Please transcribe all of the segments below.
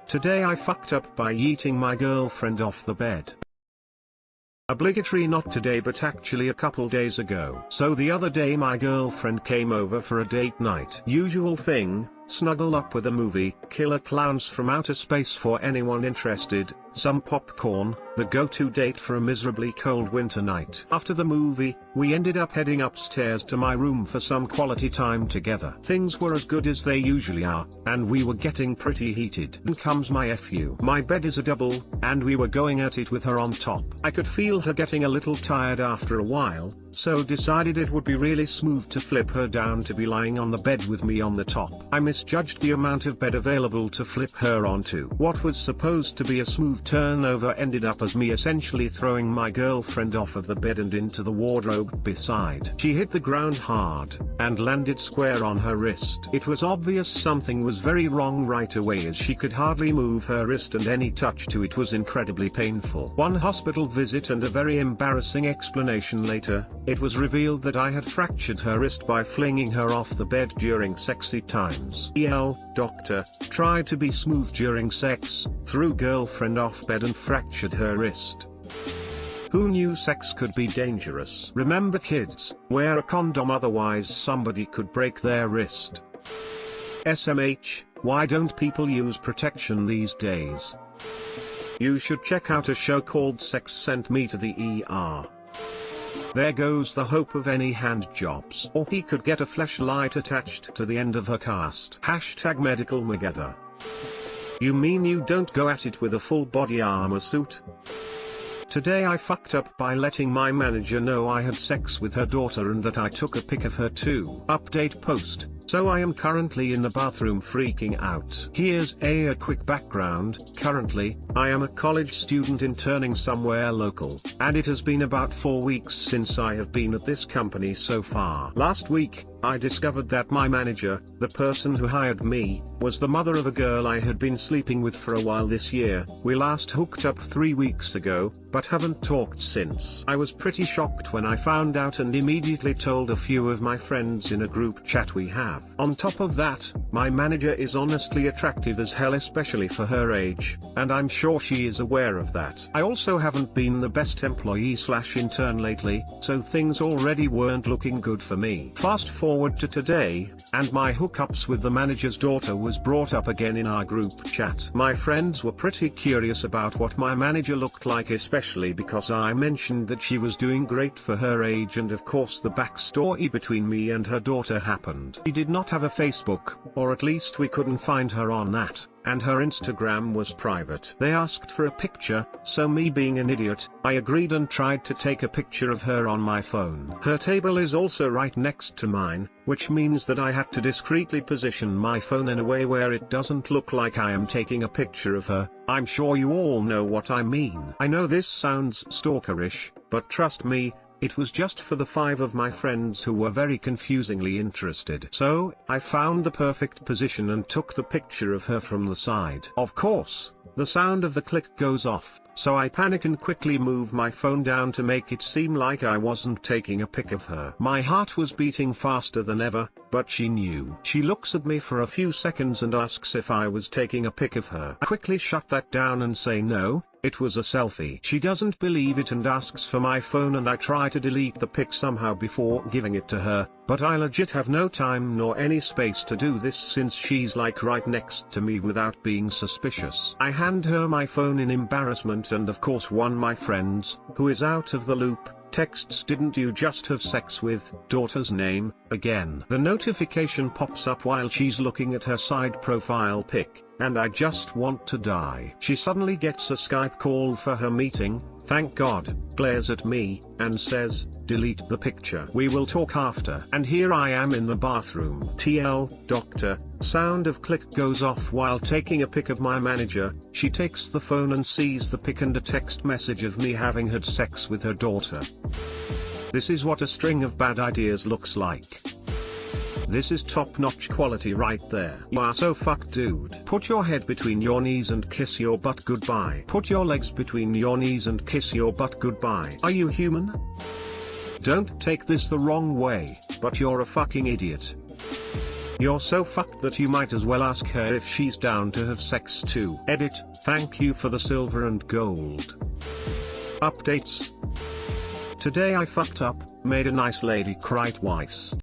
Today I fucked up by yeeting my girlfriend off the bed. Obligatory not today but actually a couple days ago. So the other day my girlfriend came over for a date night. Usual thing, snuggle up with a movie, Killer Clowns from Outer Space for anyone interested, some popcorn, the go-to date for a miserably cold winter night. After the movie, we ended up heading upstairs to my room for some quality time together. Things were as good as they usually are, and we were getting pretty heated. Then comes my FU. My bed is a double, and we were going at it with her on top. I could feel her getting a little tired after a while, so decided it would be really smooth to flip her down to be lying on the bed with me on the top. I misjudged the amount of bed available to flip her onto. What was supposed to be a smooth turnover ended up as me essentially throwing my girlfriend off of the bed and into the wardrobe beside. She hit the ground hard, and landed square on her wrist. It was obvious something was very wrong right away as she could hardly move her wrist and any touch to it was incredibly painful. One hospital visit and a very embarrassing explanation later, it was revealed that I had fractured her wrist by flinging her off the bed during sexy times. Doctor, tried to be smooth during sex, threw girlfriend off bed and fractured her wrist. Who knew sex could be dangerous? Remember kids, wear a condom otherwise somebody could break their wrist. SMH, why don't people use protection these days? You should check out a show called Sex Sent Me to the ER. There goes the hope of any hand jobs. Or he could get a fleshlight attached to the end of her cast. Hashtag medical together. You mean you don't go at it with a full body armor suit? Today I fucked up by letting my manager know I had sex with her daughter and that I took a pic of her too. Update post. So I am currently in the bathroom freaking out. Here's a quick background. Currently, I am a college student interning somewhere local, and it has been about 4 weeks since I have been at this company so far. Last week, I discovered that my manager, the person who hired me, was the mother of a girl I had been sleeping with for a while this year. We last hooked up 3 weeks ago, but haven't talked since. I was pretty shocked when I found out and immediately told a few of my friends in a group chat we have. On top of that, my manager is honestly attractive as hell, especially for her age, and I'm sure she is aware of that. I also haven't been the best employee/intern lately, so things already weren't looking good for me. Fast forward to today, and my hookups with the manager's daughter was brought up again in our group chat. My friends were pretty curious about what my manager looked like, especially because I mentioned that she was doing great for her age, and of course the backstory between me and her daughter happened. She did not have a Facebook, or at least we couldn't find her on that, and her Instagram was private. They asked for a picture, so me being an idiot, I agreed and tried to take a picture of her on my phone. Her table is also right next to mine, which means that I had to discreetly position my phone in a way where it doesn't look like I am taking a picture of her. I'm sure you all know what I mean. I know this sounds stalkerish, but trust me, it was just for the 5 of my friends who were very confusingly interested. So, I found the perfect position and took the picture of her from the side. Of course, the sound of the click goes off, so I panic and quickly move my phone down to make it seem like I wasn't taking a pic of her. My heart was beating faster than ever, but she knew. She looks at me for a few seconds and asks if I was taking a pic of her. I quickly shut that down and say no, it was a selfie. She doesn't believe it and asks for my phone, and I try to delete the pic somehow before giving it to her, but I legit have no time nor any space to do this since she's like right next to me without being suspicious. I hand her my phone in embarrassment, and of course one of my friends, who is out of the loop, texts, "Didn't you just have sex with daughter's name again?" The notification pops up while she's looking at her side profile pic, and I just want to die. She suddenly gets a Skype call for her meeting, thank God, glares at me, and says, "Delete the picture. We will talk after." And here I am in the bathroom. TL, doctor, sound of click goes off while taking a pic of my manager. She takes the phone and sees the pic and a text message of me having had sex with her daughter. This is what a string of bad ideas looks like. This is top-notch quality right there. You are so fucked, dude. Put your head between your knees and kiss your butt goodbye. Put your legs between your knees and kiss your butt goodbye. Are you human? Don't take this the wrong way, but you're a fucking idiot. You're so fucked that you might as well ask her if she's down to have sex too. Edit, thank you for the silver and gold. Updates. Today I fucked up, made a nice lady cry twice.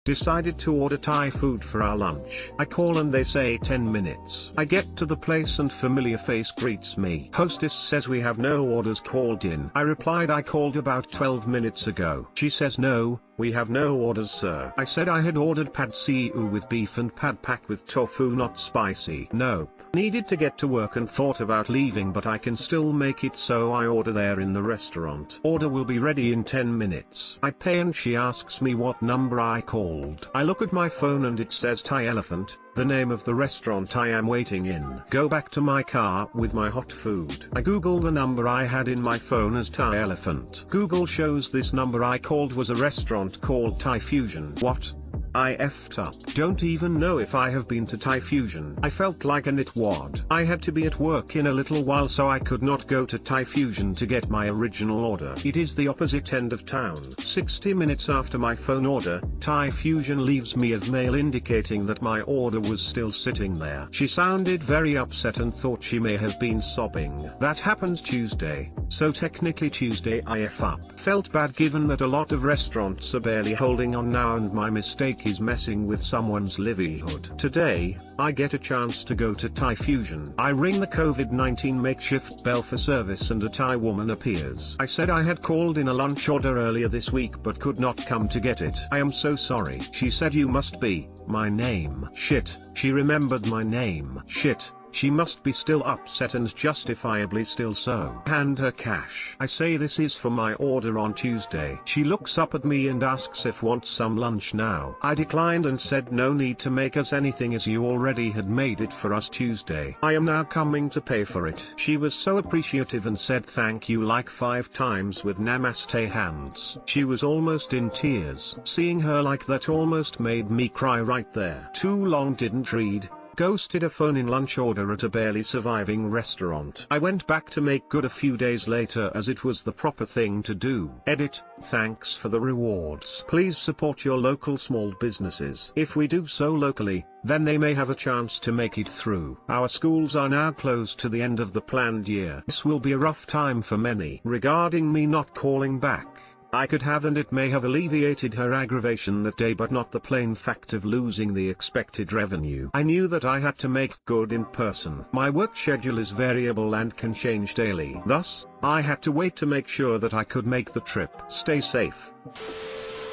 Decided to order Thai food for our lunch. I call and they say 10 minutes. I get to the place and familiar face greets me. Hostess says we have no orders called in. I replied I called about 12 minutes ago. She says no, we have no orders sir. I said I had ordered pad see ew with beef and pad pak with tofu not spicy. Nope. Needed to get to work and thought about leaving but I can still make it so I order there in the restaurant. Order will be ready in 10 minutes. I pay and she asks me what number I called. I look at my phone and it says Thai Elephant, the name of the restaurant I am waiting in. Go back to my car with my hot food. I Google the number I had in my phone as Thai Elephant. Google shows this number I called was a restaurant called Thai Fusion. What? I effed up. Don't even know if I have been to Thai Fusion. I felt like a nitwad. I had to be at work in a little while so I could not go to Thai Fusion to get my original order. It is the opposite end of town. 60 minutes after my phone order, Thai Fusion leaves me a mail indicating that my order was still sitting there. She sounded very upset and thought she may have been sobbing. That happened Tuesday, so technically Tuesday I F up. Felt bad given that a lot of restaurants are barely holding on now and my mistake is messing with someone's livelihood. Today, I get a chance to go to Thai Fusion. I ring the COVID-19 makeshift bell for service and a Thai woman appears. I said I had called in a lunch order earlier this week but could not come to get it. I am so sorry. She said you must be, my name. Shit, she remembered my name. Shit. She must be still upset and justifiably still so. Hand her cash. I say this is for my order on Tuesday. She looks up at me and asks if wants some lunch now. I declined and said no need to make us anything as you already had made it for us Tuesday. I am now coming to pay for it. She was so appreciative and said thank you like 5 times with namaste hands. She was almost in tears. Seeing her like that almost made me cry right there. Too long didn't read. Ghosted a phone in lunch order at a barely surviving restaurant. I went back to make good a few days later as it was the proper thing to do. Edit, thanks for the rewards. Please support your local small businesses. If we do so locally, then they may have a chance to make it through. Our schools are now closed to the end of the planned year. This will be a rough time for many. Regarding me not calling back, I could have and it may have alleviated her aggravation that day but not the plain fact of losing the expected revenue. I knew that I had to make good in person. My work schedule is variable and can change daily. Thus, I had to wait to make sure that I could make the trip. Stay safe.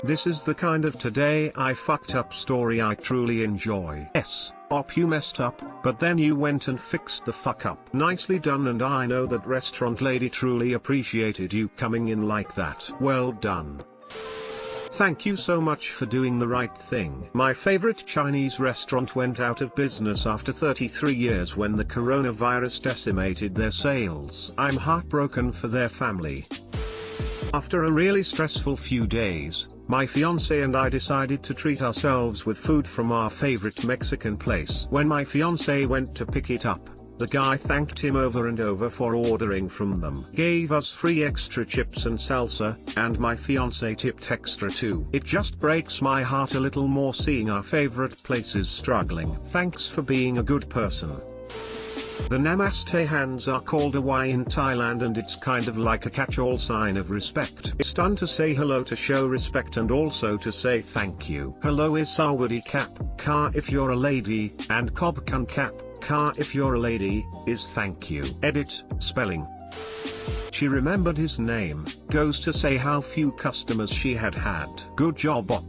This is the kind of today I fucked up story I truly enjoy. Yes, op you messed up, but then you went and fixed the fuck up. Nicely done and I know that restaurant lady truly appreciated you coming in like that. Well done. Thank you so much for doing the right thing. My favorite Chinese restaurant went out of business after 33 years when the coronavirus decimated their sales. I'm heartbroken for their family. After a really stressful few days, my fiancé and I decided to treat ourselves with food from our favorite Mexican place. When my fiancé went to pick it up, the guy thanked him over and over for ordering from them. Gave us free extra chips and salsa, and my fiancé tipped extra too. It just breaks my heart a little more seeing our favorite places struggling. Thanks for being a good person. The namaste hands are called awai in Thailand and it's kind of like a catch-all sign of respect. It's done to say hello to show respect and also to say thank you. Hello is sawadi cap, ka if you're a lady, and kob kan cap, ka if you're a lady, is thank you. Edit, spelling. She remembered his name, goes to say how few customers she had had. Good job op.